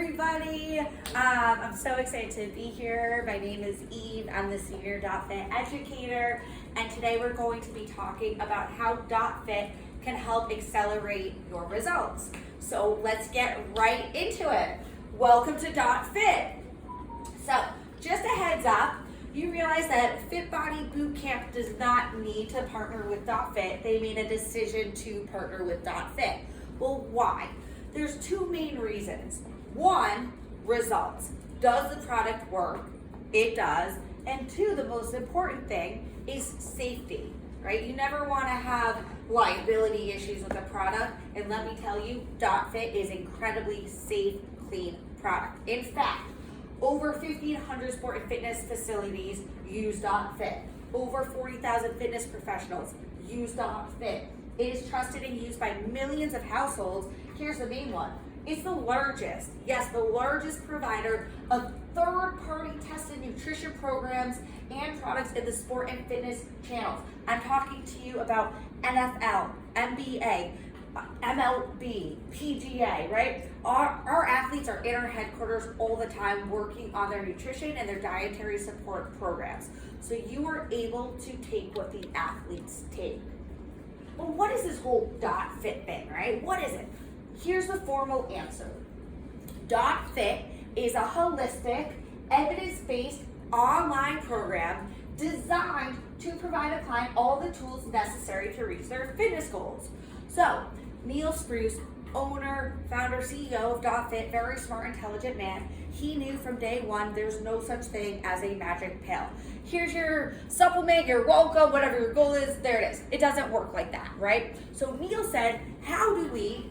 everybody. I'm so excited to be here. My name is Eve. I'm the Senior Dotfit Educator, and today we're going to be talking about how Dotfit can help accelerate your results. So let's get right into it. Welcome to Dotfit. So just a heads up, you realize that Fit Body Bootcamp does not need to partner with Dotfit. They made a decision to partner with Dotfit. Well, why? There's two main reasons. One, results. Does the product work? It does. And two, the most important thing is safety, right? You never want to have liability issues with a product. And let me tell you, Dotfit is incredibly safe, clean product. In fact, over 1,500 sport and fitness facilities use Dotfit. Over 40,000 fitness professionals use Dotfit. It is trusted and used by millions of households. Here's the main one. It's the largest, yes, the largest provider of third-party tested nutrition programs and products in the sport and fitness channels. I'm talking to you about NFL, NBA, MLB, PGA, right? Our athletes are in our headquarters all the time working on their nutrition and their dietary support programs. So you are able to take what the athletes take. Well, what is this whole Dotfit thing, right? What is it? Here's the formal answer. Dotfit is a holistic, evidence-based online program designed to provide a client all the tools necessary to reach their fitness goals. So, Neil Spruce, owner, founder, CEO of Dotfit, very smart, intelligent man, he knew from day one there's no such thing as a magic pill. Here's your supplement, your welcome, whatever your goal is, there it is. It doesn't work like that, right? So Neil said, how do we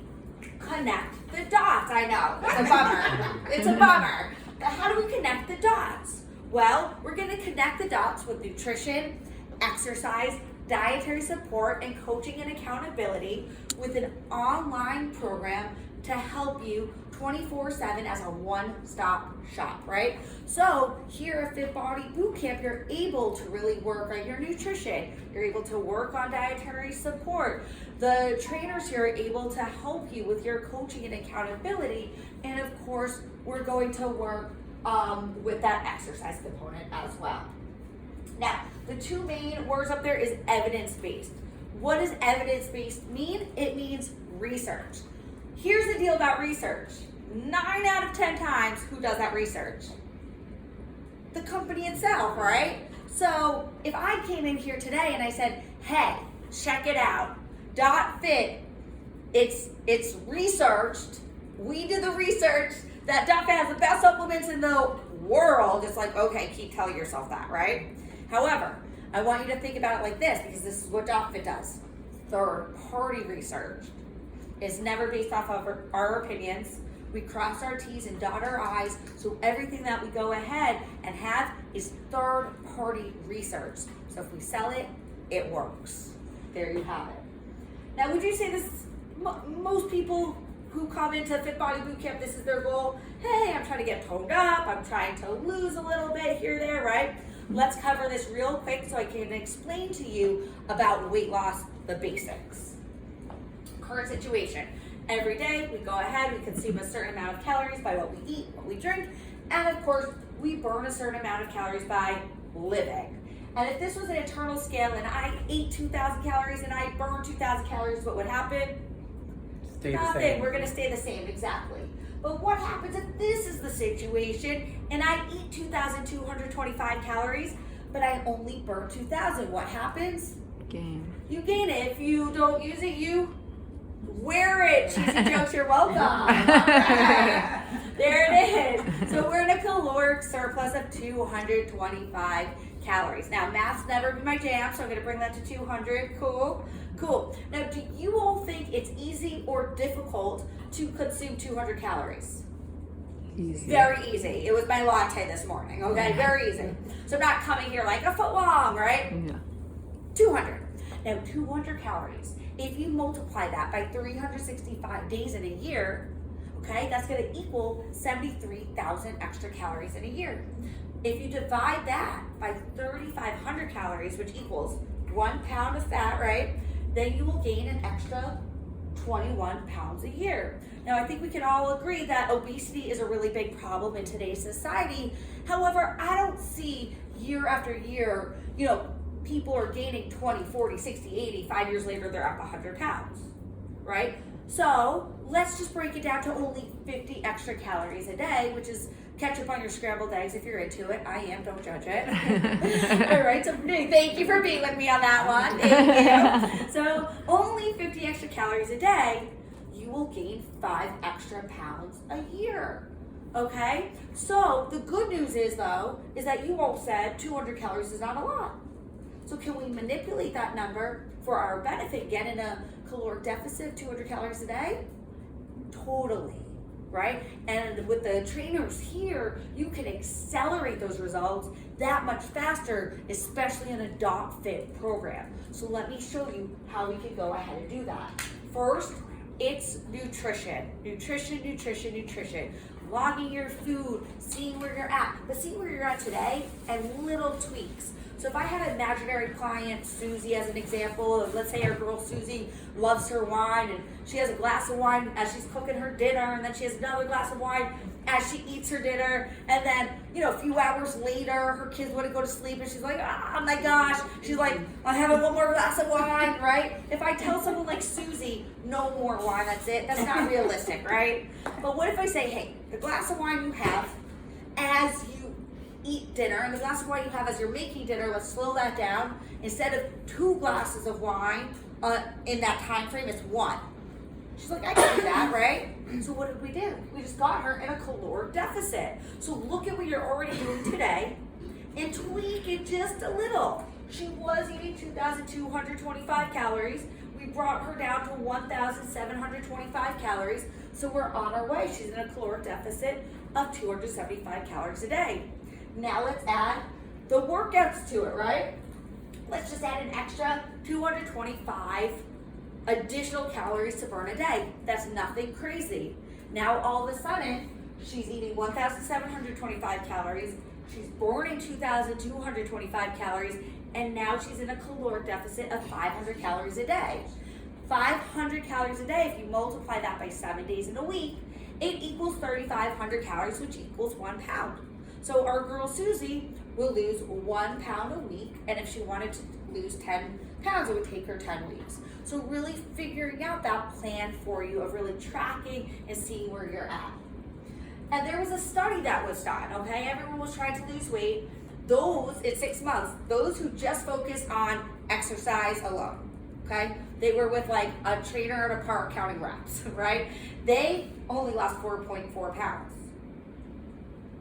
connect the dots? I know, it's a bummer. It's a bummer. But how do we connect the dots? Well, we're gonna connect the dots with nutrition, exercise, dietary support, and coaching and accountability with an online program to help you 24/7 as a one-stop shop, right? So here at Fit Body Bootcamp, you're able to really work on your nutrition. You're able to work on dietary support. The trainers here are able to help you with your coaching and accountability. And of course, we're going to work with that exercise component as well. Now, the two main words up there is evidence-based. What does evidence-based mean? It means research. Here's the deal about research. 9 out of 10 times, who does that research? The company itself, right? So if I came in here today and I said, hey, check it out, Dotfit, it's researched, we did the research that Dotfit has the best supplements in the world, it's like, okay, keep telling yourself that, right? However, I want you to think about it like this, because this is what Dotfit does. Third-party research is never based off of our opinions. We cross our T's and dot our I's, so everything that we go ahead and have is third-party research. So if we sell it, it works. There you have it. Now, would you say this, most people who come into Fit Body Bootcamp, this is their goal? Hey, I'm trying to get toned up, I'm trying to lose a little bit here, there, right? Let's cover this real quick so I can explain to you about weight loss, the basics. Current situation. Every day we go ahead, we consume a certain amount of calories by what we eat, what we drink, and of course we burn a certain amount of calories by living. And if this was an internal scale and I ate 2,000 calories and I burned 2,000 calories, what would happen? Stay the Nothing. same. We're gonna stay the same, exactly. But what happens if this is the situation and I eat 2,225 calories, but I only burn 2,000? What happens? Gain. You gain it. If you don't use it, you wear it. Cheesy jokes, you're welcome. There it is. So we're in a caloric surplus of 225 calories. Now, math's never been my jam, so I'm gonna bring that to 200. Cool. Cool. Now, do you all think it's easy or difficult to consume 200 calories? Easy. Very easy. It was my latte this morning, okay? Very easy. So I'm not coming here like a foot long, right? Yeah. 200. Now, 200 calories. If you multiply that by 365 days in a year, okay, that's gonna equal 73,000 extra calories in a year. If you divide that by 3,500 calories, which equals 1 pound of fat, right? Then you will gain an extra 21 pounds a year. Now, I think we can all agree that obesity is a really big problem in today's society. However, I don't see year after year, people are gaining 20, 40, 60, 80, 5 years later, they're up 100 pounds, right? So let's just break it down to only 50 extra calories a day, which is ketchup on your scrambled eggs if you're into it. I am, don't judge it. All right, so thank you for being with me on that one. Thank you. So only 50 extra calories a day, you will gain 5 extra pounds a year. Okay, so the good news is though, is that you all said 200 calories is not a lot. So can we manipulate that number for our benefit, get in a caloric deficit, 200 calories a day? Totally, right? And with the trainers here, you can accelerate those results that much faster, especially in a Dotfit program. So let me show you how we can go ahead and do that. First, it's nutrition. Logging your food, seeing where you're at, but seeing where you're at today and little tweaks. So if I had an imaginary client, Susie as an example, of let's say our girl Susie loves her wine and she has a glass of wine as she's cooking her dinner, and then she has another glass of wine as she eats her dinner, and then a few hours later her kids want to go to sleep and she's like, oh my gosh, she's like, I'm having one more glass of wine, right? If I tell someone like Susie, no more wine, that's it, that's not realistic, right? But what if I say, hey, the glass of wine you have as you eat dinner and the glass of wine you have as you're making dinner, let's slow that down. Instead of 2 glasses of wine in that time frame, it's 1. She's like, I can do that, right? So what did we do? We just got her in a caloric deficit. So look at what you're already doing today and tweak it just a little. She was eating 2,225 calories. We brought her down to 1,725 calories. So we're on our way. She's in a caloric deficit of 275 calories a day. Now let's add the workouts to it, right? Let's just add an extra 225 additional calories to burn a day. That's nothing crazy. Now all of a sudden, she's eating 1,725 calories, she's burning 2,225 calories, and now she's in a caloric deficit of 500 calories a day. 500 calories a day, if you multiply that by 7 days in a week, it equals 3,500 calories, which equals 1 pound. So our girl Susie will lose 1 pound a week, and if she wanted to lose 10 pounds, it would take her 10 weeks. So really figuring out that plan for you of really tracking and seeing where you're at. And there was a study that was done, okay? Everyone was trying to lose weight. Those, in 6 months, those who just focused on exercise alone, okay? They were with like a trainer at a park counting reps, right? They only lost 4.4 pounds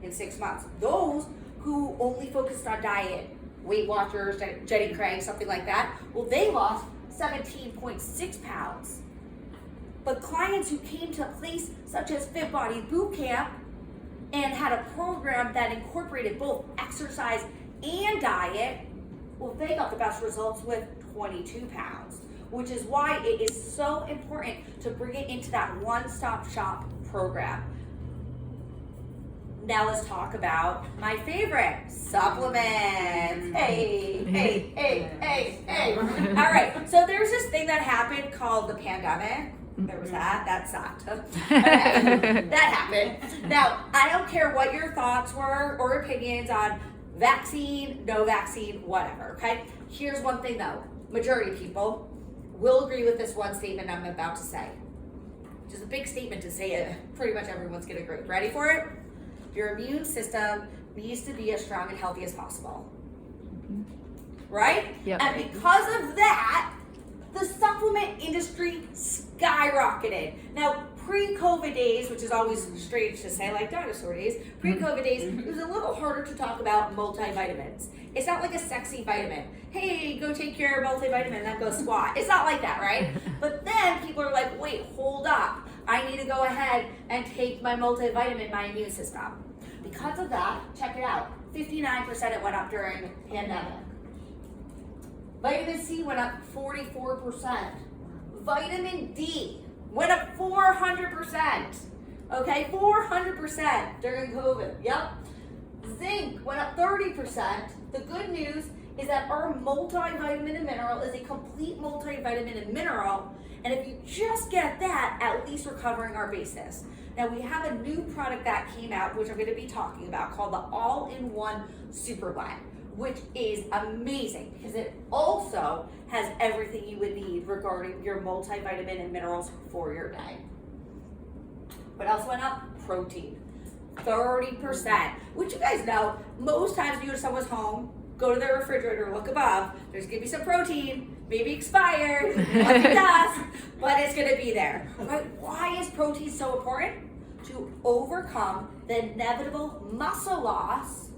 in 6 months. Those who only focused on diet, Weight Watchers, Jenny Craig, something like that, well, they lost 17.6 pounds. But clients who came to a place such as Fit Body Boot Camp and had a program that incorporated both exercise and diet, well, they got the best results with 22 pounds, which is why it is so important to bring it into that one-stop shop program. Now let's talk about my favorite, supplements. Hey. All right, so there's this thing that happened called the pandemic. There was that sucked. Okay. That happened. Now, I don't care what your thoughts were or opinions on vaccine, no vaccine, whatever, okay? Here's one thing though, majority of people will agree with this one statement I'm about to say. Which is a big statement to say it. Pretty much everyone's gonna agree. Ready for it? Your immune system needs to be as strong and healthy as possible. Right? Yep. And because of that, the supplement industry skyrocketed. Now, pre-COVID days, which is always strange to say, like dinosaur days, pre-COVID days, it was a little harder to talk about multivitamins. It's not like a sexy vitamin. Hey, go take your multivitamin and then go squat. It's not like that, right? But then people are like, wait, hold up. I need to go ahead and take my multivitamin, my immune system. Because of that, check it out. 59% it went up during the pandemic. Vitamin C went up 44%. Vitamin D went up 400%. Okay, 400% during COVID. Yep. Zinc went up 30%. The good news is that our multivitamin and mineral is a complete multivitamin and mineral, and if you just get that, at least we're covering our bases. Now we have a new product that came out, which I'm going to be talking about, called the All-in-One Super Blend, which is amazing because it also has everything you would need regarding your multivitamin and minerals for your day. What else went up? Protein. 30%, which you guys know, most times when you go to someone's home, go to their refrigerator, look above, there's gonna be some protein, maybe expired, lucky dust, but it's gonna be there. Right? Why is protein so important? To overcome the inevitable muscle loss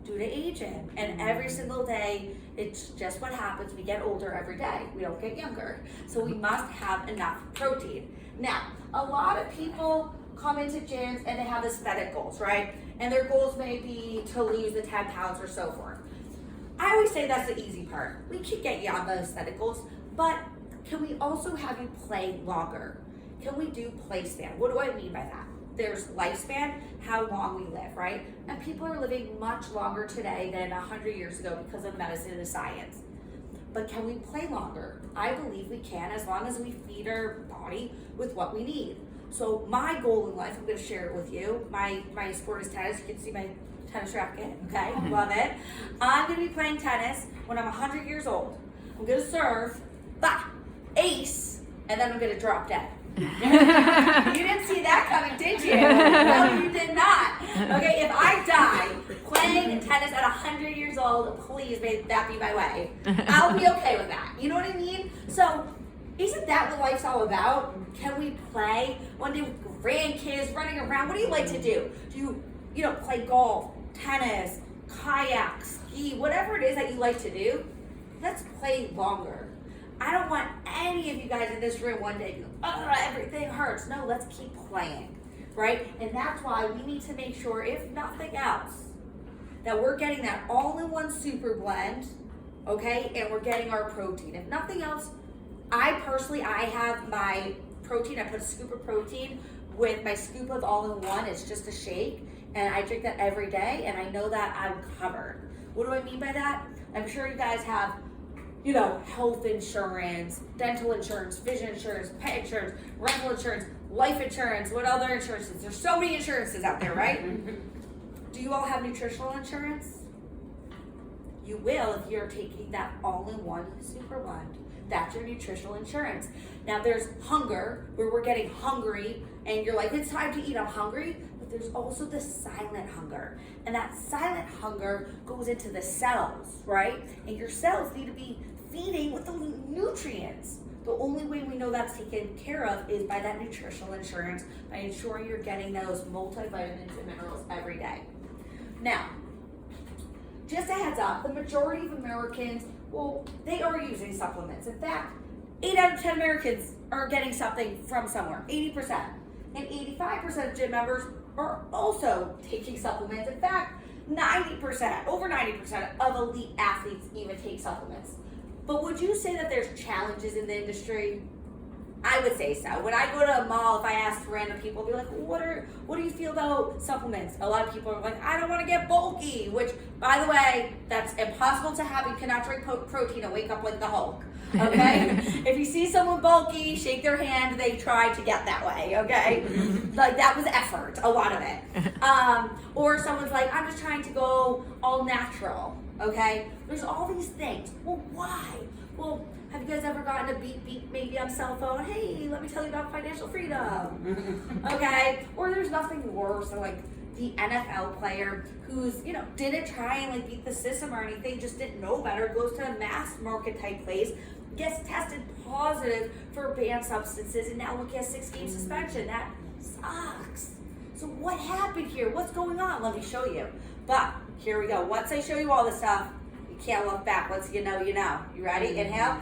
due to aging. And every single day, it's just what happens. We get older every day. We don't get younger. So we must have enough protein. Now, a lot of people come into gyms and they have aesthetic goals, right? And their goals may be to lose the 10 pounds or so forth. I always say that's the easy part. We can get you on the aesthetic goals, but can we also have you play longer? Can we do play span? What do I mean by that? There's lifespan, how long we live, right? And people are living much longer today than 100 years ago because of medicine and science. But can we play longer? I believe we can, as long as we feed our body with what we need. So my goal in life, I'm going to share it with you. My sport is tennis. You can see my tennis racket. Okay, love it. I'm going to be playing tennis when I'm 100 years old. I'm going to serve, ace, and then I'm going to drop dead. You didn't see that coming, did you? No, you did not. Okay, if I die playing tennis at 100 years old, please may that be my way. I'll be okay with that. You know what I mean? So, isn't that what life's all about? Can we play? One day with grandkids running around. What do you like to do? Do you play golf, tennis, kayak, ski, whatever it is that you like to do? Let's play longer. I don't want any of you guys in this room one day go, everything hurts. No, let's keep playing, right? And that's why we need to make sure, if nothing else, that we're getting that all-in-one super blend, okay? And we're getting our protein. If nothing else, I have my protein. I put a scoop of protein with my scoop of all-in-one. It's just a shake, and I drink that every day, and I know that I'm covered. What do I mean by that? I'm sure you guys have health insurance, dental insurance, vision insurance, pet insurance, rental insurance, life insurance, what other insurances? There's so many insurances out there, right? Do you all have nutritional insurance? You will if you're taking that all-in-one super blend. That's your nutritional insurance. Now there's hunger, where we're getting hungry and you're like, it's time to eat, I'm hungry. But there's also the silent hunger. And that silent hunger goes into the cells, right? And your cells need to be feeding with the nutrients. The only way we know that's taken care of is by that nutritional insurance, by ensuring you're getting those multivitamins and minerals every day. Now, just a heads up, the majority of Americans, they are using supplements. In fact, 8 out of 10 Americans are getting something from somewhere, 80%. And 85% of gym members are also taking supplements. In fact, 90%, over 90% of elite athletes even take supplements. But would you say that there's challenges in the industry? I would say so. When I go to a mall, if I ask random people, I'll be like, what do you feel about supplements? A lot of people are like, I don't want to get bulky, which, by the way, that's impossible to have. You cannot drink protein and wake up like the Hulk, okay? If you see someone bulky, shake their hand, they tried to get that way, okay? Like, that was effort, a lot of it. Or someone's like, I'm just trying to go all natural, okay? There's all these things. Well, why? Well, have you guys ever gotten a beep maybe on cell phone? Hey, let me tell you about financial freedom. Okay? Or there's nothing worse than like the NFL player who's, didn't try and beat the system or anything, just didn't know better, goes to a mass market type place, gets tested positive for banned substances, and now he has 6-game suspension. That sucks. So what happened here? What's going on? Let me show you. But here we go. Once I show you all this stuff, you can't look back. Once you know, you know. You ready? Inhale.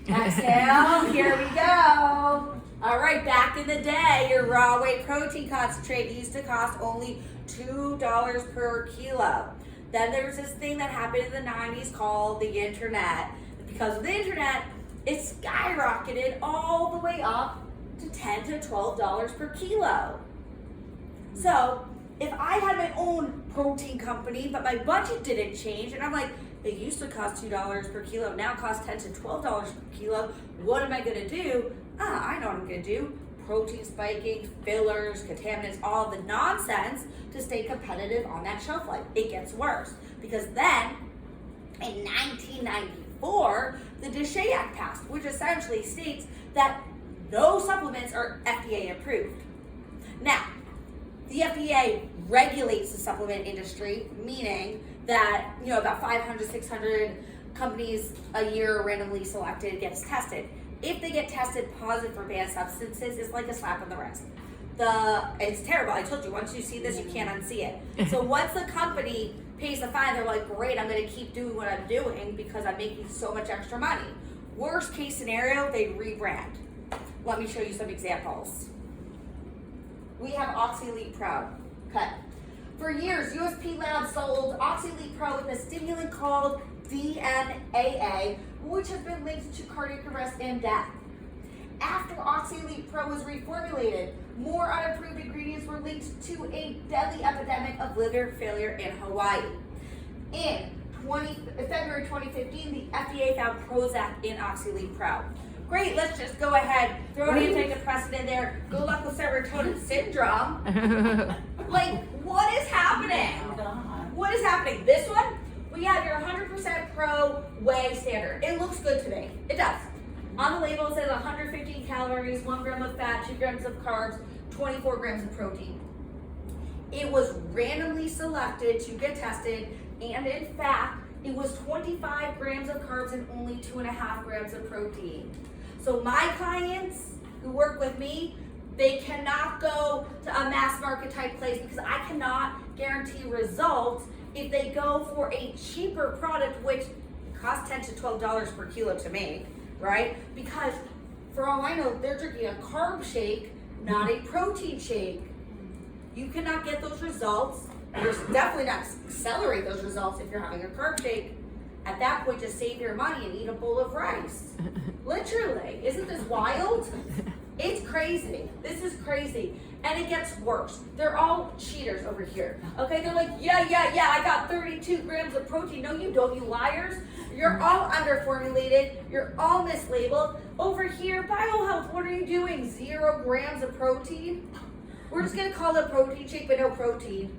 Exhale. Here we go. All right, back in the day, your raw whey protein concentrate used to cost only $2 per kilo. Then there was this thing that happened in the 90s called the internet. Because of the internet, it skyrocketed all the way up to $10 to $12 per kilo. So if I had my own protein company, but my budget didn't change, and I'm like, it used to cost $2 per kilo, now it costs $10 to $12 per kilo. What am I gonna do? I know what I'm gonna do. Protein spiking, fillers, contaminants, all the nonsense to stay competitive on that shelf life. It gets worse because then in 1994, the DSHEA Act passed, which essentially states that no supplements are FDA approved. Now, the FDA regulates the supplement industry, meaning that, about 500, 600 companies a year are randomly selected, gets tested. If they get tested positive for banned substances, it's like a slap on the wrist. It's terrible. I told you, once you see this, you can't unsee it. So once the company pays the fine, they're like, great, I'm gonna keep doing what I'm doing because I'm making so much extra money. Worst case scenario, they rebrand. Let me show you some examples. We have OxyElite Pro. Okay. For years, USP Labs sold OxyElite Pro with a stimulant called DMAA, which has been linked to cardiac arrest and death. After OxyElite Pro was reformulated, more unapproved ingredients were linked to a deadly epidemic of liver failure in Hawaii. In February 2015, the FDA found Prozac in OxyElite Pro. Great, let's just go ahead, throw an antidepressant in there, good luck with serotonin syndrome. Like, what is happening? What is happening? This one, we have your 100% pro whey standard. It looks good to me. It does. On the label, it says 115 calories, 1 gram of fat, 2 grams of carbs, 24 grams of protein. It was randomly selected to get tested, and in fact, it was 25 grams of carbs and only 2.5 grams of protein. So my clients who work with me, they cannot go to a mass market type place because I cannot guarantee results if they go for a cheaper product, which costs $10 to $12 per kilo to make, right? Because for all I know, they're drinking a carb shake, not a protein shake. You cannot get those results. You're definitely not accelerate those results if you're having a carb shake. At that point, just save your money and eat a bowl of rice. Literally, isn't this wild? It's crazy. This is crazy. And it gets worse. They're all cheaters over here. Okay, they're like, yeah, I got 32 grams of protein. No, you don't, you liars. You're all underformulated. You're all mislabeled. Over here, BioHealth, what are you doing? 0 grams of protein? We're just gonna call it a protein shake, but no protein.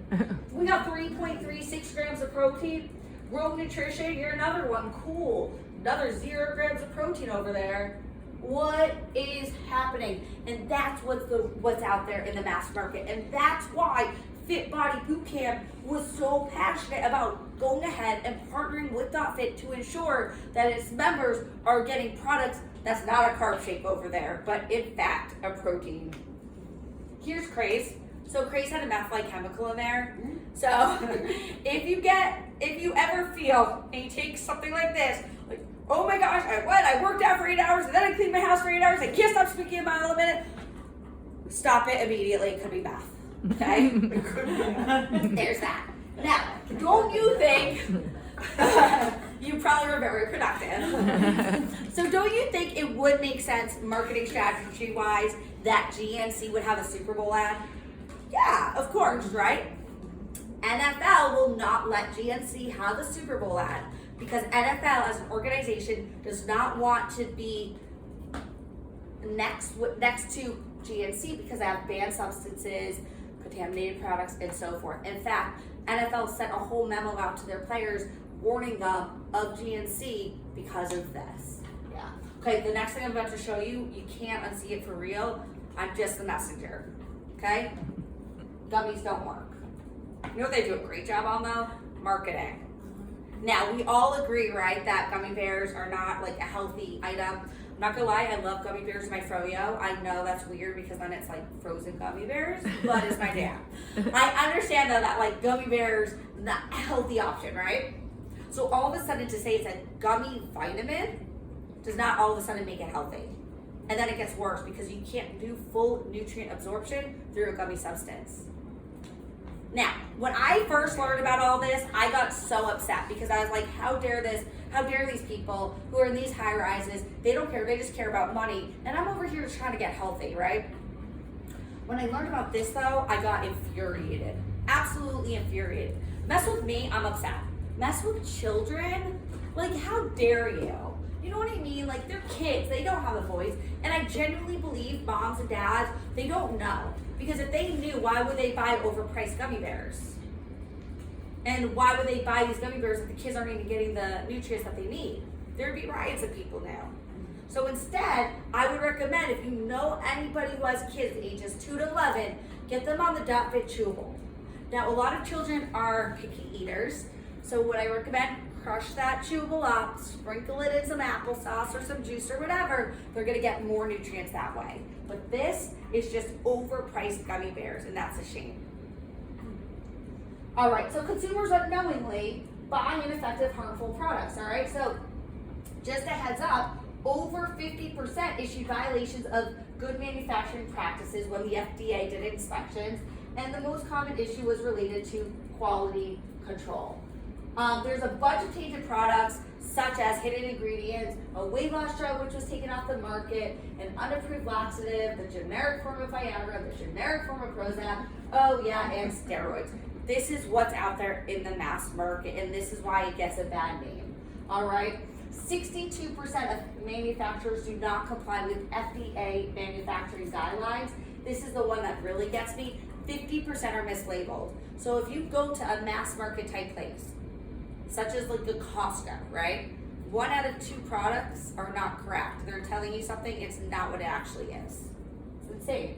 We got 3.36 grams of protein. Rogue Nutrition, you're another one, cool. Another 0 grams of protein over there. What is happening? And that's what's out there in the mass market. And that's why Fit Body Bootcamp was so passionate about going ahead and partnering with Dotfit to ensure that its members are getting products that's not a carb shake over there, but in fact, a protein. Here's Craze. So Craze had a meth-like chemical in there. So if you ever feel, and you take something like this, like, oh my gosh, I worked out for 8 hours, and then I cleaned my house for 8 hours, I can't stop speaking a mile a minute, stop it immediately. It could be meth, okay? There's that. Now, don't you think, you probably were very productive. So don't you think it would make sense, marketing strategy-wise, that GNC would have a Super Bowl ad? Yeah, of course, right? NFL will not let GNC have a Super Bowl ad because NFL as an organization does not want to be next to GNC because they have banned substances, contaminated products, and so forth. In fact, NFL sent a whole memo out to their players warning them of GNC because of this. Yeah. Okay, the next thing I'm about to show you, you can't unsee it for real. I'm just the messenger. Okay? Gummies don't work. You know what they do a great job on though? Marketing. Now, we all agree, right, that gummy bears are not like a healthy item. I'm not gonna lie, I love gummy bears in my froyo. I know that's weird because then it's like frozen gummy bears, but it's my jam. I understand though that like gummy bears, not a healthy option, right? So all of a sudden to say it's a gummy vitamin does not all of a sudden make it healthy. And then it gets worse because you can't do full nutrient absorption through a gummy substance. Now, when I first learned about all this, I got so upset because I was like, how dare these people who are in these high rises, they don't care, they just care about money. And I'm over here trying to get healthy, right? When I learned about this though, I got infuriated. Absolutely infuriated. Mess with me, I'm upset. mess with children? Like, how dare you? You know what I mean? Like, they're kids, they don't have a voice. And I genuinely believe moms and dads, they don't know. Because if they knew, why would they buy overpriced gummy bears? And why would they buy these gummy bears if the kids aren't even getting the nutrients that they need? There'd be riots of people now. So instead, I would recommend, if you know anybody who has kids ages 2 to 11, get them on the Dotfit chewable. Now, a lot of children are picky eaters, so what I recommend, crush that chewable up, sprinkle it in some applesauce or some juice or whatever. They're gonna get more nutrients that way. But this is just overpriced gummy bears, and that's a shame. All right, so consumers unknowingly buy ineffective, harmful products, all right? So just a heads up, over 50% issued violations of good manufacturing practices when the FDA did inspections, and the most common issue was related to quality control. There's a bunch of tainted products, such as hidden ingredients, a weight loss drug which was taken off the market, an unapproved laxative, the generic form of Viagra, the generic form of Prozac, and steroids. This is what's out there in the mass market, and this is why it gets a bad name, all right? 62% of manufacturers do not comply with FDA manufacturing guidelines. This is the one that really gets me. 50% are mislabeled. So if you go to a mass market type place, such as like a Costco, right? 1 out of 2 products are not correct. They're telling you something, it's not what it actually is. It's insane.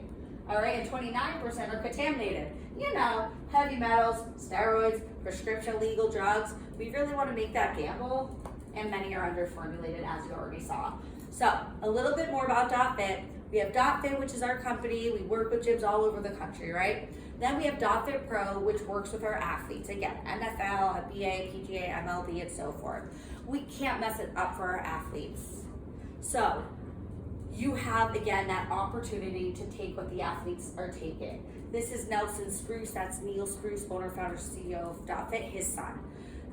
All right, and 29% are contaminated. You know, heavy metals, steroids, prescription legal drugs. We really want to make that gamble, and many are underformulated, as you already saw. So, a little bit more about Dotfit. We have Dotfit, which is our company. We work with gyms all over the country, right? Then we have Dotfit Pro, which works with our athletes. Again, NFL, NBA, PGA, MLB, and so forth. We can't mess it up for our athletes. So, you have, again, that opportunity to take what the athletes are taking. This is Nelson Spruce, that's Neil Spruce, owner, founder, CEO of Dotfit, his son.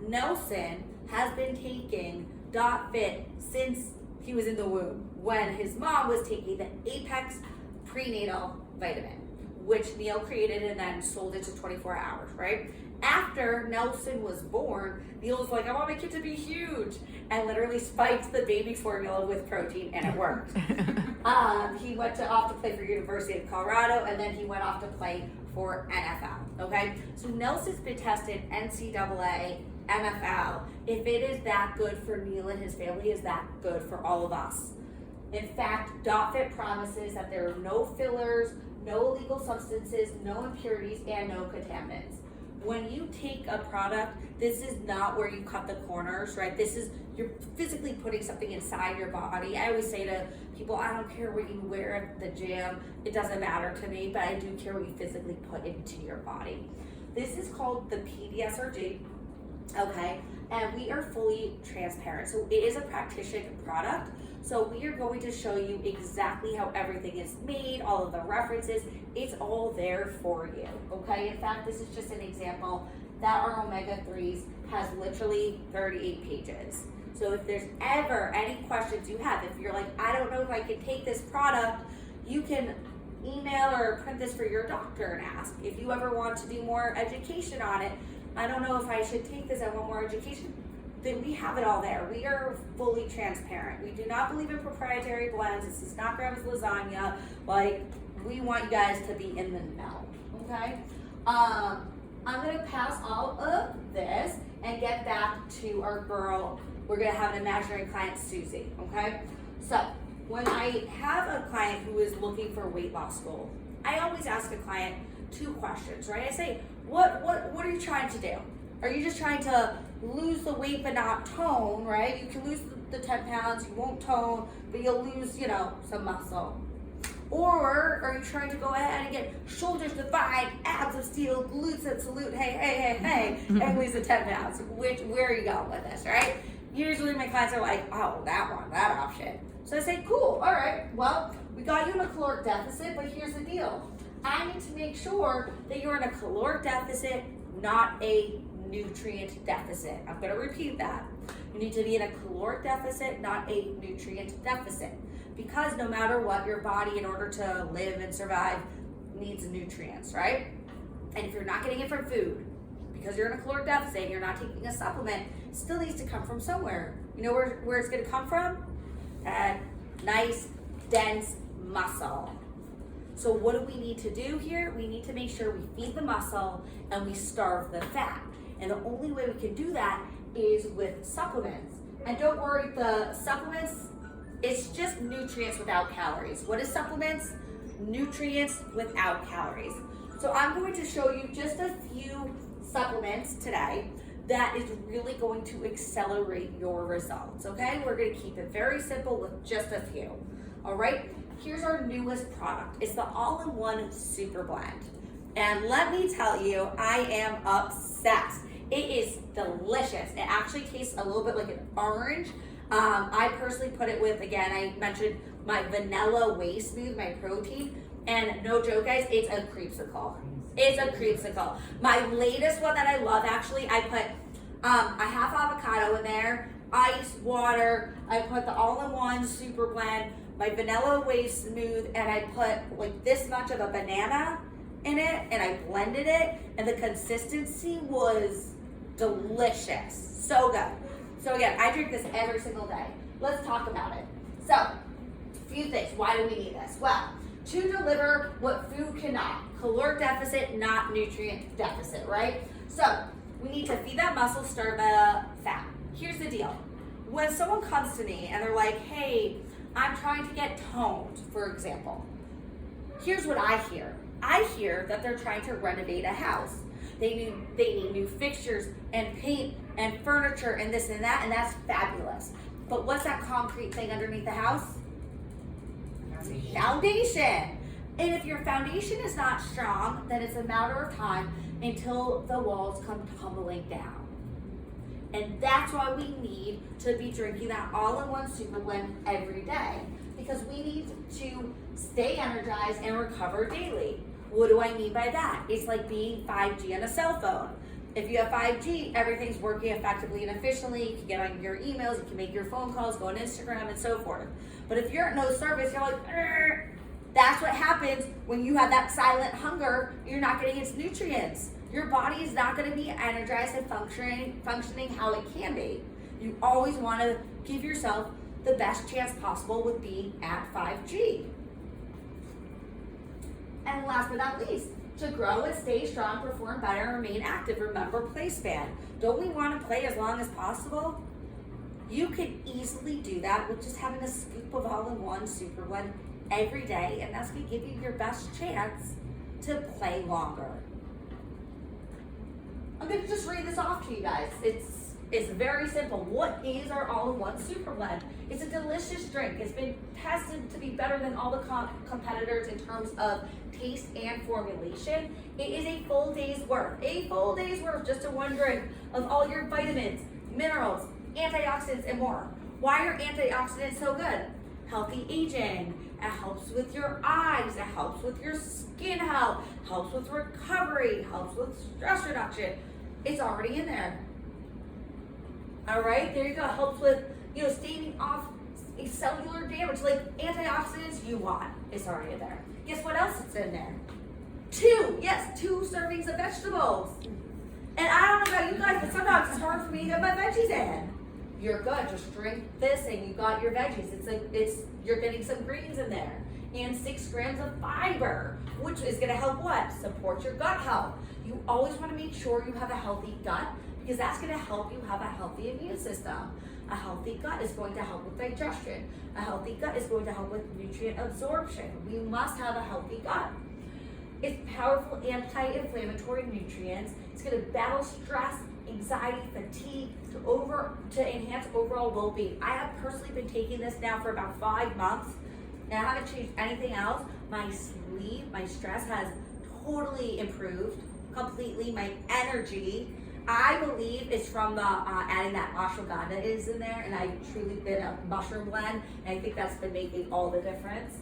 Nelson has been taking Dotfit since he was in the womb, when his mom was taking the Apex prenatal vitamin, which Neil created and then sold it to 24 hours, right? After Nelson was born, Neil was like, I want my kid to be huge, and literally spiked the baby formula with protein, and it worked. He went off to play for University of Colorado, and then he went off to play for NFL, okay? So Nelson's been tested NCAA, NFL. If it is that good for Neil and his family, is that good for all of us? In fact, Dotfit promises that there are no fillers, no illegal substances, no impurities, and no contaminants. When you take a product, this is not where you cut the corners, right? This is, you're physically putting something inside your body. I always say to people, I don't care what you wear at the gym. It doesn't matter to me, but I do care what you physically put into your body. This is called the PDSRG, okay? And we are fully transparent. So it is a practitioner product. So we are going to show you exactly how everything is made, all of the references. It's all there for you, okay? In fact, this is just an example that our omega-3s has literally 38 pages. So if there's ever any questions you have, if you're like, I don't know if I can take this product, you can email or print this for your doctor and ask. If you ever want to do more education on it, I don't know if I should take this, I want more education, then we have it all there. We are fully transparent. We do not believe in proprietary blends. This is not Grandma's lasagna. Like, we want you guys to be in the know, okay? I'm gonna pass all of this and get back to our girl. We're gonna have an imaginary client, Susie, okay? So, when I have a client who is looking for weight loss goal, I always ask a client 2 questions, right? I say, what are you trying to do? Are you just trying to lose the weight but not tone, right? You can lose the 10 pounds, you won't tone, but you'll lose, some muscle. Or are you trying to go ahead and get shoulders defined, abs of steel, glutes that salute, hey, and lose the 10 pounds? Where are you going with this, right? Usually my clients are like, oh, that option. So I say, cool, all right, well, we got you in a caloric deficit, but here's the deal. I need to make sure that you're in a caloric deficit, not a nutrient deficit. I'm going to repeat that. You need to be in a caloric deficit, not a nutrient deficit. Because no matter what, your body, in order to live and survive, needs nutrients, right? And if you're not getting it from food, because you're in a caloric deficit and you're not taking a supplement, it still needs to come from somewhere. You know where it's gonna come from? Nice, dense muscle. So what do we need to do here? We need to make sure we feed the muscle and we starve the fat. And the only way we can do that is with supplements. And don't worry, the supplements, it's just nutrients without calories. What is supplements? Nutrients without calories. So I'm going to show you just a few supplements today that is really going to accelerate your results, okay? We're gonna keep it very simple with just a few, all right? Here's our newest product. It's the all-in-one super blend. And let me tell you, I am obsessed. It is delicious. It actually tastes a little bit like an orange. I personally put it with, again, I mentioned my vanilla whey smooth, my protein, and no joke guys, it's a creamsicle. It's a creamsicle. My latest one that I love, actually, I put a half avocado in there, ice, water, I put the all-in-one super blend, my vanilla whey smooth, and I put like this much of a banana in it, and I blended it, and the consistency was delicious. So good. So again, I drink this every single day. Let's talk about it. So, a few things. Why do we need this? Well, to deliver what food cannot. Caloric deficit, not nutrient deficit, right? So, we need to feed that muscle, starve the fat. Here's the deal. When someone comes to me and they're like, hey, I'm trying to get toned, for example. Here's what I hear. I hear that they're trying to renovate a house. They need new fixtures and paint and furniture and this and that, and that's fabulous. But what's that concrete thing underneath the house? Foundation. And if your foundation is not strong, then it's a matter of time until the walls come tumbling down. And that's why we need to be drinking that all-in-one super blend every day, because we need to stay energized and recover daily. What do I mean by that? It's like being 5G on a cell phone. If you have 5G, everything's working effectively and efficiently. You can get on your emails, you can make your phone calls, go on Instagram, and so forth. But if you're at no service, you're like, that's what happens when you have that silent hunger. You're not getting its nutrients. Your body is not going to be energized and functioning how it can be. You always want to give yourself the best chance possible with being at 5G. And last but not least, to grow and stay strong, perform better, and remain active, remember play span. Don't we want to play as long as possible? You could easily do that with just having a scoop of all-in-one super blend every day, and that's going to give you your best chance to play longer. I'm going to just read this off to you guys. It's very simple. What is our all-in-one super blend? It's a delicious drink. It's been tested to be better than all the competitors in terms of taste and formulation. It is a full day's worth just in one drink of all your vitamins, minerals, antioxidants, and more. Why are antioxidants so good? Healthy aging. It helps with your eyes. It helps with your skin health. Helps with recovery. Helps with stress reduction. It's already in there. All right, there you go. Helps with, staving off cellular damage, like antioxidants you want. It's already in there. Guess what else is in there? 2 servings of vegetables. And I don't know about you guys, but sometimes it's hard for me to get my veggies in. You're good. Just drink this, and you got your veggies. You're getting some greens in there, and 6 grams of fiber, which is going to help what? Support your gut health. You always want to make sure you have a healthy gut, because that's going to help you have a healthy immune system. A healthy gut is going to help with digestion. A healthy gut is going to help with nutrient absorption. We must have a healthy gut. It's powerful anti-inflammatory nutrients. It's going to battle stress, anxiety, fatigue, to enhance overall well-being. I have personally been taking this now for about 5 months, and I haven't changed anything else. My sleep, my stress has totally improved completely. My energy, I believe, is from the adding that ashwagandha is in there, and I truly been a mushroom blend, and I think that's been making all the difference.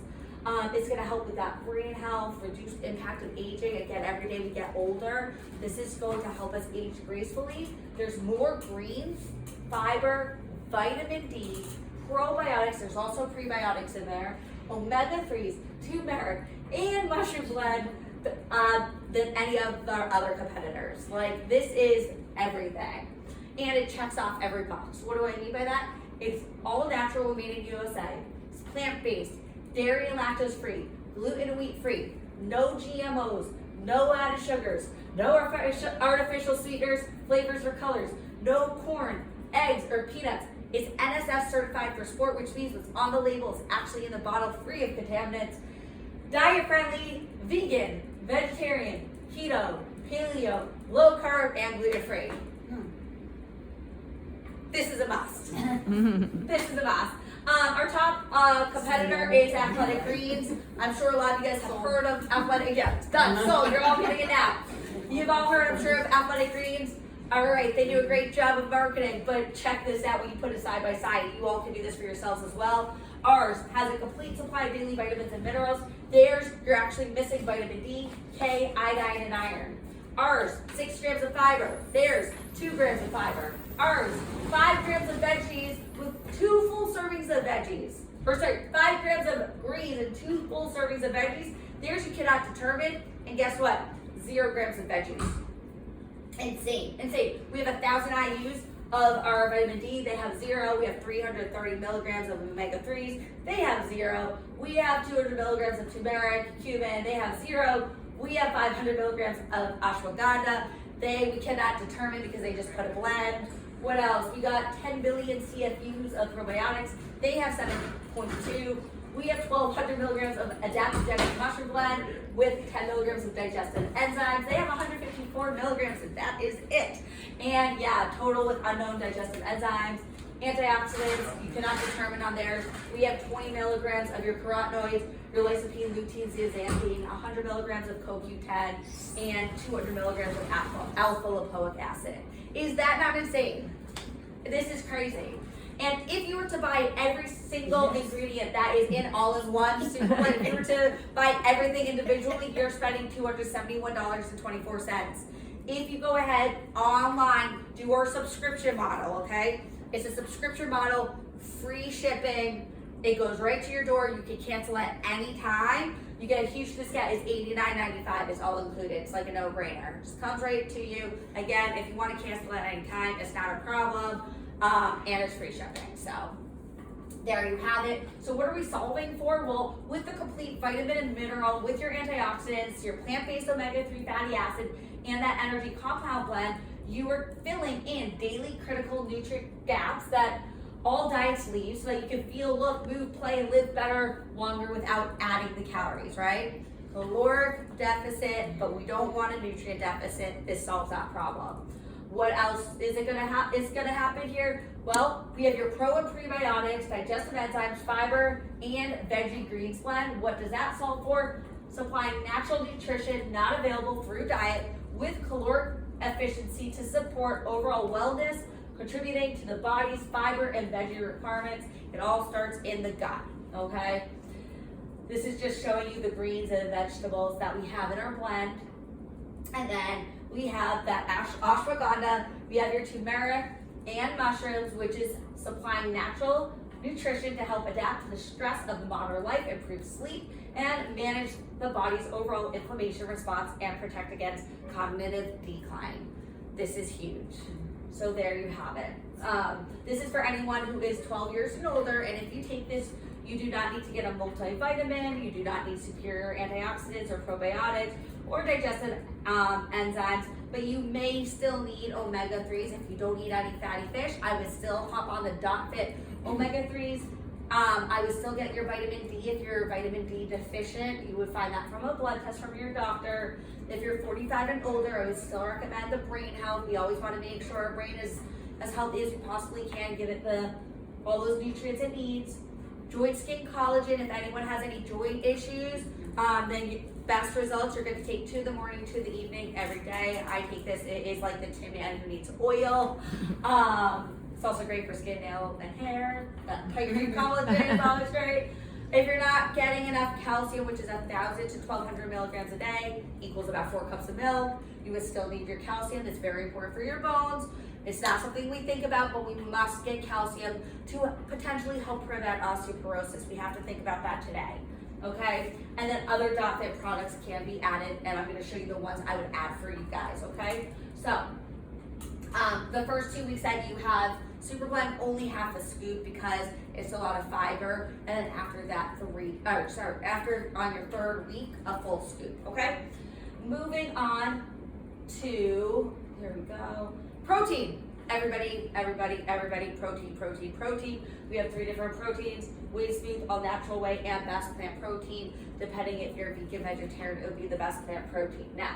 It's going to help with that brain health, reduced impact of aging. Again, every day we get older. This is going to help us age gracefully. There's more greens, fiber, vitamin D, probiotics. There's also prebiotics in there, omega-3s, turmeric, and mushroom blend. than any of our other competitors. Like, this is everything. And it checks off every box. What do I mean by that? It's all natural, made in USA. It's plant-based, dairy and lactose free, gluten and wheat free, no GMOs, no added sugars, no artificial sweeteners, flavors, or colors, no corn, eggs, or peanuts. It's NSF certified for sport, which means what's on the label is actually in the bottle, free of contaminants. Diet friendly, vegan, vegetarian, keto, paleo, low carb, and gluten free. This is a must. This is a must. Our top competitor is Athletic Greens. I'm sure a lot of you guys have heard of Athletic. Yeah, it's done. So you're all getting it now. You've all heard, I'm sure, of Athletic Greens. All right, they do a great job of marketing, but check this out when you put it side by side. You all can do this for yourselves as well. Ours has a complete supply of daily vitamins and minerals. Theirs, you're actually missing vitamin D, K, iodine, and iron. Ours, 6 grams of fiber. Theirs, 2 grams of fiber. Ours, 5 grams of veggies with 2 full servings of veggies. 5 grams of greens and 2 full servings of veggies. Theirs you cannot determine. And guess what? 0 grams of veggies. Insane. We have 1,000 IUs of our vitamin D. They have 0. We have 330 milligrams of omega-3s. They have 0. We have 200 milligrams of turmeric, cumin. They have 0. We have 500 milligrams of ashwagandha. We cannot determine because they just put a blend. What else? We got 10 billion CFUs of probiotics. They have 7.2. We have 1,200 milligrams of adaptogenic mushroom blend with 10 milligrams of digestive enzymes. They have 154 milligrams, and that is it. And yeah, total with unknown digestive enzymes. Antioxidants, you cannot determine on theirs. We have 20 milligrams of your carotenoids, your lycopene, lutein, zeaxanthin, 100 milligrams of CoQ10, and 200 milligrams of alpha lipoic acid. Is that not insane? This is crazy. And if you were to buy every single ingredient that is in all-in-one, like if you were to buy everything individually, you're spending $271.24. If you go ahead online, do our subscription model, okay? It's a subscription model, free shipping. It goes right to your door. You can cancel at any time. You get a huge discount. It's $89.95. It's all included. It's like a no-brainer. It just comes right to you. Again, if you want to cancel at any time, it's not a problem. And it's free shipping. So there you have it. So what are we solving for? Well, with the complete vitamin and mineral, with your antioxidants, your plant-based omega-3 fatty acid, and that energy compound blend, you are filling in daily critical nutrient gaps that all diets leave so that you can feel, look, move, play, live better, longer without adding the calories, right? Caloric deficit, but we don't want a nutrient deficit. This solves that problem. What else is gonna happen here? Well, we have your pro and prebiotics, digestive enzymes, fiber, and veggie greens blend. What does that solve for? Supplying natural nutrition not available through diet with caloric efficiency to support overall wellness, contributing to the body's fiber and veggie requirements. It all starts in the gut, okay? This is just showing you the greens and vegetables that we have in our blend. And then we have that ashwagandha, we have your turmeric and mushrooms, which is supplying natural nutrition to help adapt to the stress of modern life, improve sleep, and manage the body's overall inflammation response and protect against cognitive decline. This is huge. So there you have it. This is for anyone who is 12 years and older, and if you take this, you do not need to get a multivitamin, you do not need superior antioxidants or probiotics or digestive enzymes, but you may still need omega-3s if you don't eat any fatty fish. I would still hop on the Dotfit omega-3s. I would still get your vitamin D if you're vitamin D deficient. You would find that from a blood test from your doctor. If you're 45 and older, I would still recommend the brain health. We always want to make sure our brain is as healthy as we possibly can, give it all those nutrients it needs. Joint skin collagen, if anyone has any joint issues, then best results, you're going to take 2 in the morning, 2 in the evening every day. I take this. It is like the Tin Man who needs oil. It's also great for skin, nail, and hair. Tight collagen is always great. If you're not getting enough calcium, which is 1,000 to 1,200 milligrams a day, equals about 4 cups of milk, you would still need your calcium. It's very important for your bones. It's not something we think about, but we must get calcium to potentially help prevent osteoporosis. We have to think about that today. okay? And then other Dotfit products can be added, and I'm gonna show you the ones I would add for you guys, okay? So, the first 2 weeks that you have Super Blend, only half a scoop because it's a lot of fiber, and then after that, after on your third week, a full scoop, okay? Moving on to, here we go, protein. Everybody, protein. We have 3 different proteins: Way Smooth, All Natural Whey, and Best Plant Protein. Depending if you're vegan, vegetarian, it would be the Best Plant Protein. Now,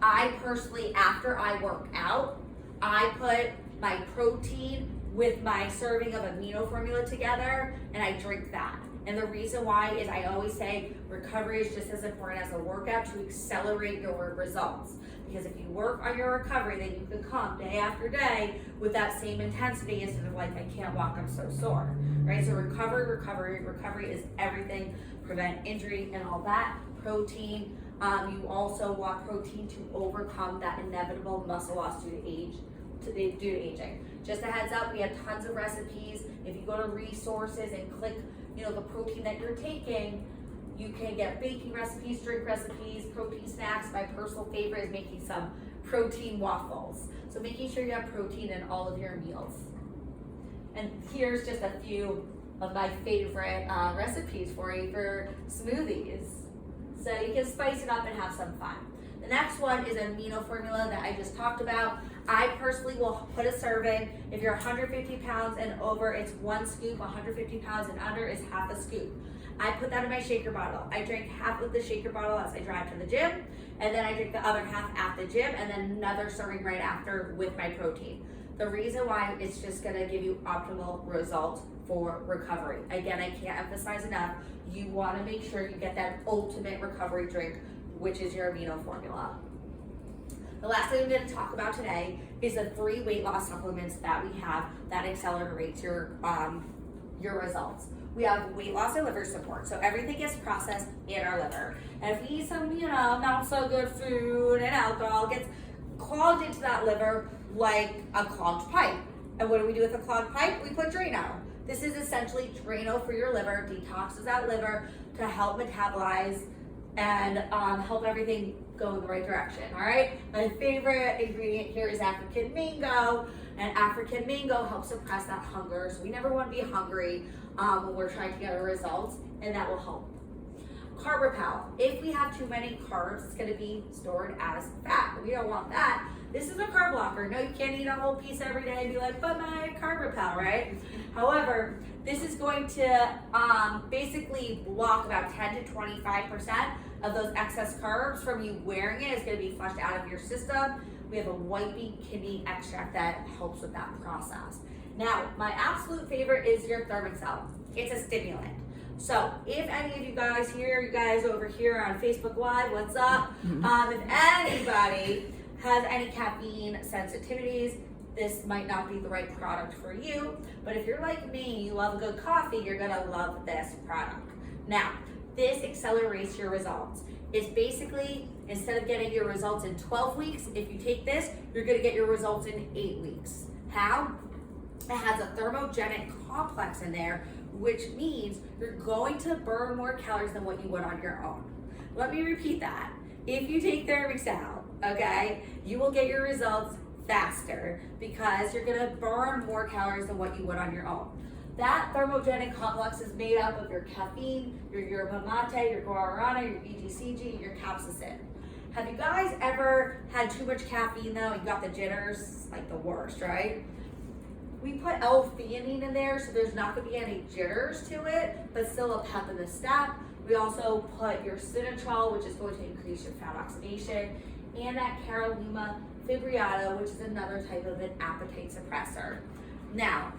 I personally, after I work out, I put my protein with my serving of amino formula together, and I drink that. And the reason why is I always say recovery is just as important as a workout to accelerate your results. Because if you work on your recovery, then you can come day after day with that same intensity instead of like, I can't walk, I'm so sore, right? So recovery is everything. Prevent injury and all that. Protein, you also want protein to overcome that inevitable muscle loss due to aging. Just a heads up, we have tons of recipes. If you go to resources and click, the protein that you're taking, you can get baking recipes, drink recipes, protein snacks. My personal favorite is making some protein waffles. So making sure you have protein in all of your meals. And here's just a few of my favorite recipes for you for smoothies. So you can spice it up and have some fun. The next one is amino formula that I just talked about. I personally will put a serving. If you're 150 pounds and over, it's 1 scoop. 150 pounds and under is half a scoop. I put that in my shaker bottle. I drink half of the shaker bottle as I drive to the gym, and then I drink the other half at the gym, and then another serving right after with my protein. The reason why, it's just gonna give you optimal results for recovery. Again, I can't emphasize enough, you wanna make sure you get that ultimate recovery drink, which is your amino formula. The last thing I'm going to talk about today is the 3 weight loss supplements that we have that accelerates your results. We have weight loss and liver support. So everything gets processed in our liver. And if we eat some, not so good food and alcohol, gets clogged into that liver like a clogged pipe. And what do we do with a clogged pipe? We put Drano. This is essentially Drano for your liver, detoxes that liver to help metabolize and help everything go in the right direction, all right? My favorite ingredient here is African mango, and African mango helps suppress that hunger. So we never want to be hungry when we're trying to get our results, and that will help. Carb Repel. If we have too many carbs, it's gonna be stored as fat. We don't want that. This is a carb blocker. No, you can't eat a whole piece every day and be like, but my Carb Repel, right? However, this is going to basically block about 10 to 25% of those excess carbs from you wearing it. It's gonna be flushed out of your system. We have a white beet kidney extract that helps with that process. Now, my absolute favorite is your Thermacell. It's a stimulant. So if any of you guys here, you guys over here on Facebook Live, what's up? If anybody has any caffeine sensitivities, this might not be the right product for you, but if you're like me, you love a good coffee, you're gonna love this product. Now, this accelerates your results. It's basically, instead of getting your results in 12 weeks, if you take this, you're gonna get your results in 8 weeks. How? It has a thermogenic complex in there, which means you're going to burn more calories than what you would on your own. Let me repeat that. If you take Thermacell, okay, you will get your results faster because you're gonna burn more calories than what you would on your own. That thermogenic complex is made up of your caffeine, your yerba mate, your guarana, your EGCG, your capsaicin. Have you guys ever had too much caffeine though? You got the jitters, like the worst, right? We put L-theanine in there, so there's not gonna be any jitters to it, but still a pep in the step. We also put your Sinatrol, which is going to increase your fat oxidation, and that Carolina fibrillata, which is another type of an appetite suppressor. Now,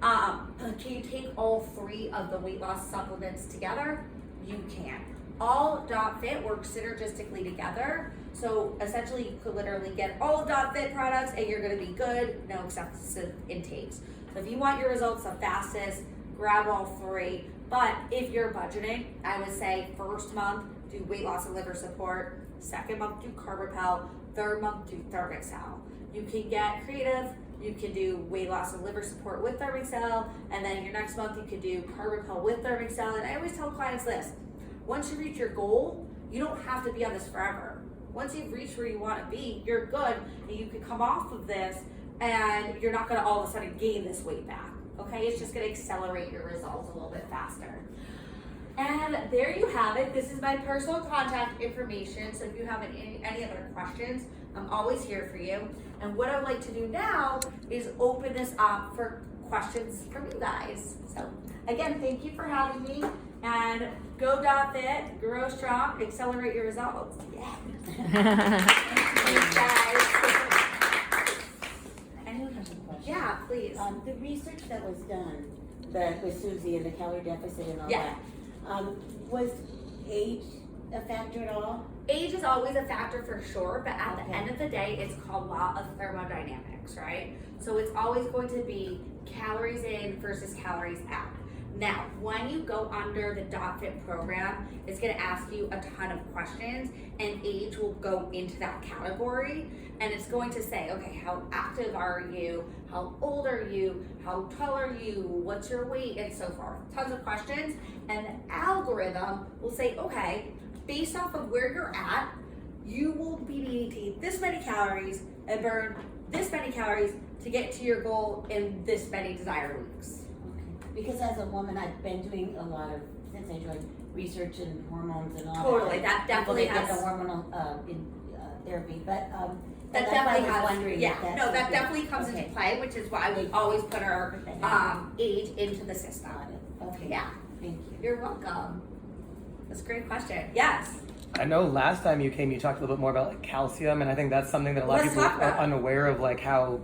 can you take all 3 of the weight loss supplements together? You can. All Dotfit work synergistically together. So essentially you could literally get all of Dotfit products and you're gonna be good, no excessive intakes. So if you want your results the fastest, grab all 3. But if you're budgeting, I would say first month, do weight loss and liver support. Second month, do Carb Repel. Third month, do Thermacell. You can get creative. You can do weight loss and liver support with Thermacell. And then your next month, you can do Carb Repel with Thermacell. And I always tell clients this, once you reach your goal, you don't have to be on this forever. Once you've reached where you want to be, you're good, and you can come off of this, and you're not going to all of a sudden gain this weight back. Okay, it's just going to accelerate your results a little bit faster. And there you have it. This is my personal contact information. So if you have any other questions, I'm always here for you. And what I'd like to do now is open this up for questions from you guys. So again, thank you for having me. And go Dotfit, grow strong, accelerate your results. Yeah. Thanks, guys. Anyone has a question? Yeah, please. The research that was done with Susie and the calorie deficit and all Yeah. that, was age a factor at all? Age is always a factor for sure, but at the Okay. end of the day, it's called law of thermodynamics, right? So it's always going to be calories in versus calories out. Now, when you go under the Dotfit program, it's going to ask you a ton of questions, and age will go into that category, and it's going to say, okay, how active are you? How old are you? How tall are you? What's your weight? And so forth. Tons of questions, and the algorithm will say, okay, based off of where you're at, you will be needing to eat this many calories and burn this many calories to get to your goal in this many desired weeks. Because as a woman, I've been doing a lot of, since I joined, research and hormones and all Totally, that. that definitely People, they has. get the hormonal therapy, but That that's definitely why I has. was wondering. Yeah, if that's no, that okay. definitely comes Okay. into play, which is why we always put our age into the system. Got it. Okay. Yeah, Thank you. you're welcome. That's a great question. Yes. I know last time you came, you talked a little bit more about like calcium, and I think that's something that a lot Let's of people talk about are it. unaware of, like how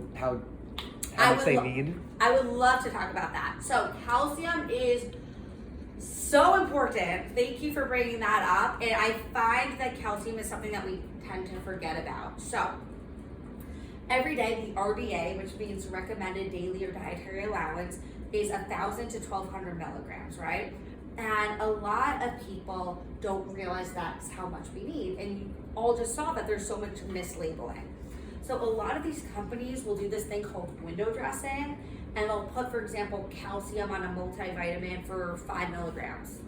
I much would they lo- need. I would love to talk about that. So calcium is so important. Thank you for bringing that up. And I find that calcium is something that we tend to forget about. So every day, the RDA, which means recommended daily or dietary allowance, is 1,000 to 1,200 milligrams, right? And a lot of people don't realize that's how much we need. And you all just saw that there's so much mislabeling. So a lot of these companies will do this thing called window dressing, and they'll put, for example, calcium on a multivitamin for 5 milligrams.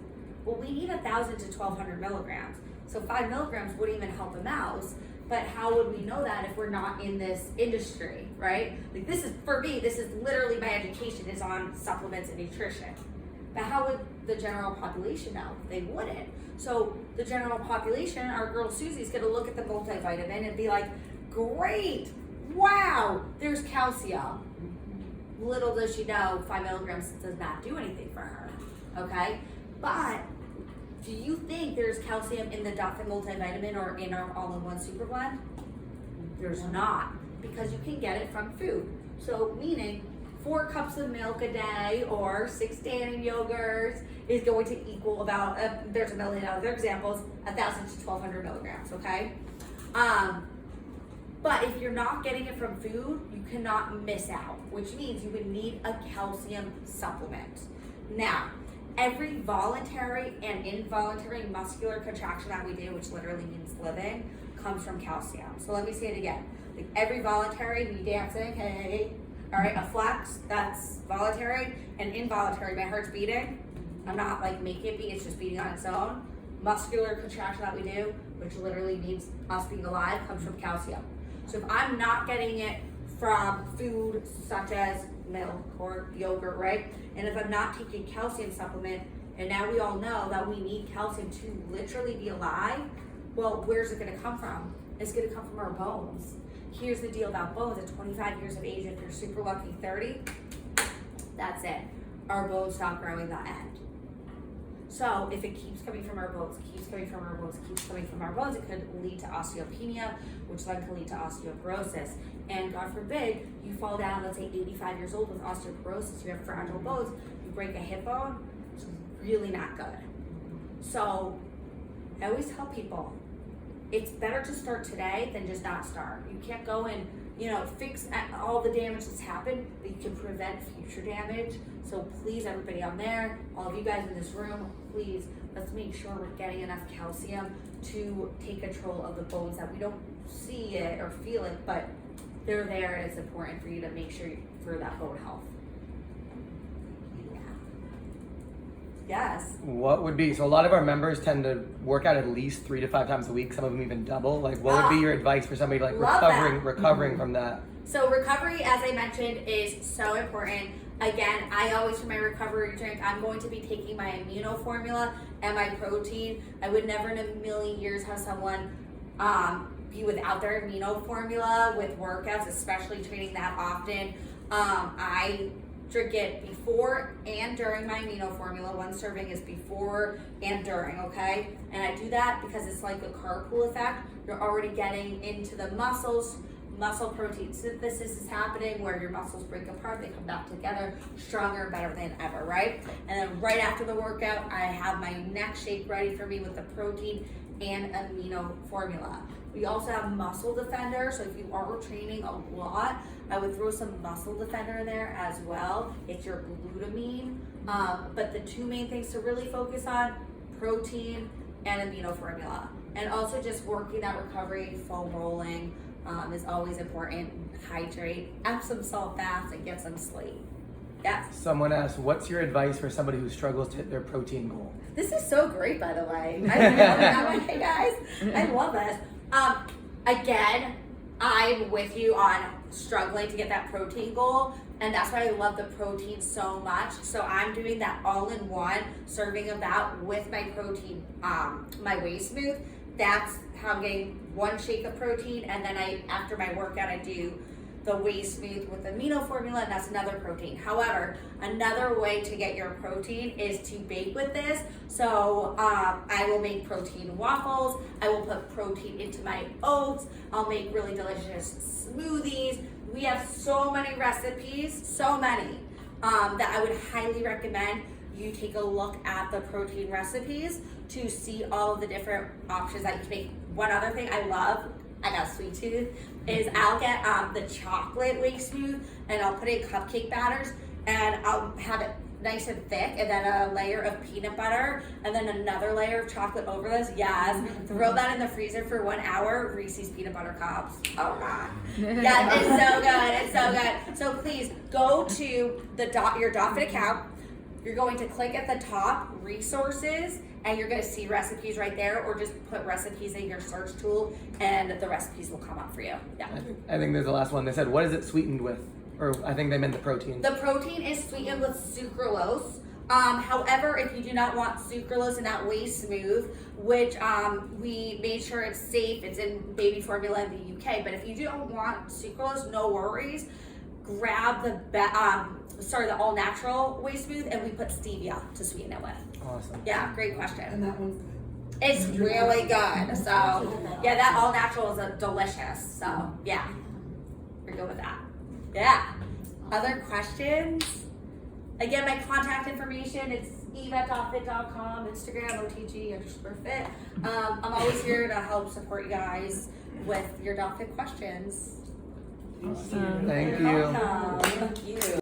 Well, we need 1,000 to 1,200 milligrams. So 5 milligrams wouldn't even help a mouse, but how would we know that if we're not in this industry, right? Like this is, for me, this is literally my education is on supplements and nutrition. But how would the general population know? They wouldn't. So the general population, our girl Susie's gonna look at the multivitamin and be like, great, wow, there's calcium. Little does she know, 5 milligrams does not do anything for her, okay? But do you think there's calcium in the Dotfit multivitamin or in our all-in-one super blend? There's not, because you can get it from food. So meaning 4 cups of milk a day or 6 Dannon yogurts is going to equal about, there's a million other examples, 1,000 to 1,200 milligrams, okay? But if you're not getting it from food, you cannot miss out, which means you would need a calcium supplement. Now, every voluntary and involuntary muscular contraction that we do, which literally means living, comes from calcium. So let me say it again. Like every voluntary, me dancing, hey, all right, a flex, that's voluntary, and involuntary, my heart's beating. I'm not like making it beat, it's just beating on its own. Muscular contraction that we do, which literally means us being alive, comes from calcium. So if I'm not getting it from food such as milk or yogurt, right? And if I'm not taking calcium supplement, and now we all know that we need calcium to literally be alive, well, where's it gonna come from? It's gonna come from our bones. Here's the deal about bones. At 25 years of age, if you're super lucky, 30, that's it. Our bones stop growing the end. So if it keeps coming from our bones, keeps coming from our bones, keeps coming from our bones, it could lead to osteopenia, which then could lead to osteoporosis. And God forbid, you fall down, let's say 85 years old with osteoporosis, you have fragile bones, you break a hip bone, it's really not good. So I always tell people, it's better to start today than just not start. You can't go and, fix all the damage that's happened, but you can prevent future damage. So please, everybody on there, all of you guys in this room, please, let's make sure we're getting enough calcium to take control of the bones that we don't see it or feel it, but they're there, and it's important for you to make sure for that bone health. Yeah. Yes. What would be, so a lot of our members tend to work out at least 3 to 5 times a week, some of them even double. Like, what would be your advice for somebody like Love recovering from that? So recovery, as I mentioned, is so important. Again, I always, for my recovery drink, I'm going to be taking my amino formula and my protein. I would never in a million years have someone be without their amino formula with workouts, especially training that often. I drink it before and during my amino formula. One serving is before and during, okay? And I do that because it's like a carpool effect. You're already getting into the muscles. Muscle protein synthesis is happening where your muscles break apart, they come back together, stronger and better than ever, right? And then right after the workout, I have my next shake ready for me with the protein and amino formula. We also have muscle defender, so if you are training a lot, I would throw some muscle defender in there as well. It's your glutamine, but the two main things to really focus on, protein and amino formula. And also just working that recovery, foam rolling, is always important. Hydrate, have some salt baths, and get some sleep. Yes. Someone asked, what's your advice for somebody who struggles to hit their protein goal? This is so great, by the way. I love that. Hey guys, I love this. Again, I'm with you on struggling to get that protein goal, and that's why I love the protein so much. So I'm doing that all-in-one serving of that with my protein, my Whey Smooth. That's how I'm getting one shake of protein, and then after my workout, I do the Whey Smooth with amino formula, and that's another protein. However, another way to get your protein is to bake with this. So I will make protein waffles. I will put protein into my oats. I'll make really delicious smoothies. We have so many recipes, so many, that I would highly recommend you take a look at the protein recipes to see all of the different options that you can make. One other thing I love, I got a sweet tooth, is I'll get the chocolate Whey Smooth and I'll put in cupcake batters and I'll have it nice and thick and then a layer of peanut butter and then another layer of chocolate over this. Yes, throw that in the freezer for 1 hour. Reese's peanut butter cups. Oh God. Yeah, it's so good. It's so good. So please go to your Dotfit account. You're going to click at the top, resources, and you're going to see recipes right there, or just put recipes in your search tool and the recipes will come up for you. Yeah. I think there's the last one. They said, what is it sweetened with? Or I think they meant the protein. The protein is sweetened with sucralose. However, if you do not want sucralose in that Whey Smooth, which we made sure it's safe, it's in baby formula in the UK, but if you don't want sucralose, no worries. Grab the all natural Whey Smooth, and we put stevia to sweeten it with. Awesome. Yeah, great question. And that one's good. It's really good. So yeah, that all natural is delicious. So yeah, we're good with that. Yeah. Other questions? Again, my contact information, it's eve@dotfit.com, Instagram, OTG_fit. I'm always here to help support you guys with your Dotfit questions. Thank you. You're welcome.